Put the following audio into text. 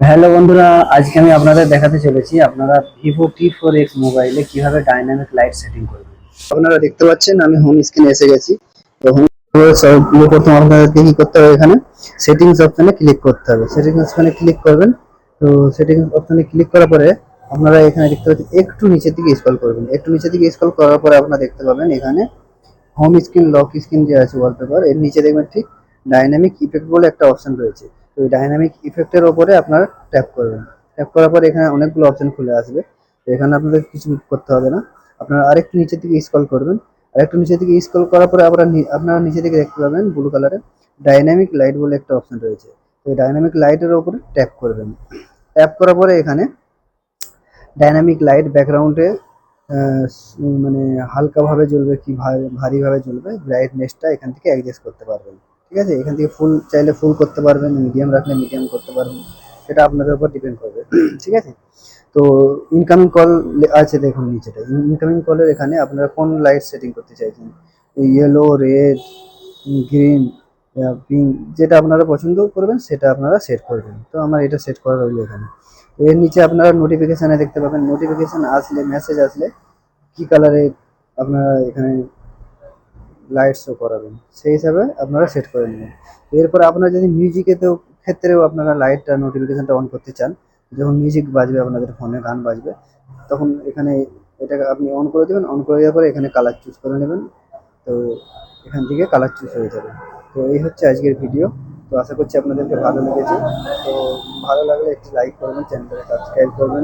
Hello বন্ধুরা, আজকে আমি আপনাদের দেখাতে চলেছি আপনারা ভিভো টি4এক্স মোবাইলে কিভাবে ডাইনামিক লাইট সেটিং করবেন। আপনারা দেখতে পাচ্ছেন আমি হোম স্ক্রিনে এসে গেছি। তো হোম স্ক্রিনে প্রথম আপনাদেরকে কি করতে হবে, এখানে সেটিংস অপশনে ক্লিক করতে হবে। সেটিংস অপশনে ক্লিক করবেন। তো সেটিংস অপশনে ক্লিক করার পরে আপনারা এখানে দেখতে পাচ্ছেন একটু নিচের দিকে স্ক্রল করবেন। একটু নিচের দিকে স্ক্রল করার পরে আপনারা দেখতে পাবেন এখানে হোম স্ক্রিন লক স্ক্রিন যে আছে ওয়ালপেপার, এর নিচে দেখবেন ঠিক ডাইনামিক ইফেক্ট বলে একটা অপশন রয়েছে। তো এই ডাইনামিক ইফেক্টের ওপরে আপনারা ট্যাপ করবেন। ট্যাপ করার পরে এখানে অনেকগুলো অপশন খুলে আসবে। তো এখানে আপনাদের কিছু করতে হবে না, আপনারা আরেকটু নিচের দিকে স্ক্রল করবেন। আরেকটু নিচের দিকে স্ক্রল করার পরে আপনারা নিচে দিকে দেখতে পাবেন ব্লু কালারের ডাইনামিক লাইট বলে একটা অপশন রয়েছে। তো এই ডাইনামিক লাইটের ওপরে ট্যাপ করবেন। ট্যাপ করার পরে এখানে ডাইনামিক লাইট ব্যাকগ্রাউন্ডে মানে হালকাভাবে জ্বলবে কি ভারীভাবে জ্বলবে, ব্রাইটনেসটা এখান থেকে অ্যাডজাস্ট করতে পারবেন। ঠিক আছে, এখান থেকে ফুল চাইলে ফুল করতে পারবেন, মিডিয়াম রাখলে মিডিয়াম করতে পারবেন, সেটা আপনাদের উপর ডিপেন্ড করবে। ঠিক আছে, তো ইনকামিং কল আছে দেখুন নিচেটা, ইনকামিং কলের এখানে আপনারা কোন লাইট সেটিং করতে চাইছেন, ইয়েলো, রেড, গ্রিন, পিঙ্ক, যেটা আপনারা পছন্দ করবেন সেটা আপনারা সেট করবেন। তো আমার এটা সেট করা রইলো এখানে। তো এর নিচে আপনারা নোটিফিকেশানে দেখতে পাবেন, নোটিফিকেশান আসলে, মেসেজ আসলে কী কালারে আপনারা এখানে লাইট শো করাবেন, সেই হিসাবে আপনারা সেট করে নেবেন। এরপরে আপনারা যদি মিউজিকেতেও ক্ষেত্রেও আপনারা লাইটটা নোটিফিকেশানটা অন করতে চান, যখন মিউজিক বাজবে আপনাদের ফোনে গান বাজবে, তখন এখানে এটাকে আপনি অন করে দেবেন। অন করে দেওয়ার পরে এখানে কালার চুজ করে নেবেন। তো এখান থেকে কালার চুজ হয়ে যাবে। তো এই হচ্ছে আজকের ভিডিও। তো আশা করছি আপনাদেরকে ভালো লেগেছে। তো ভালো লাগলে একটি লাইক করবেন, চ্যানেলটাকে সাবস্ক্রাইব করবেন।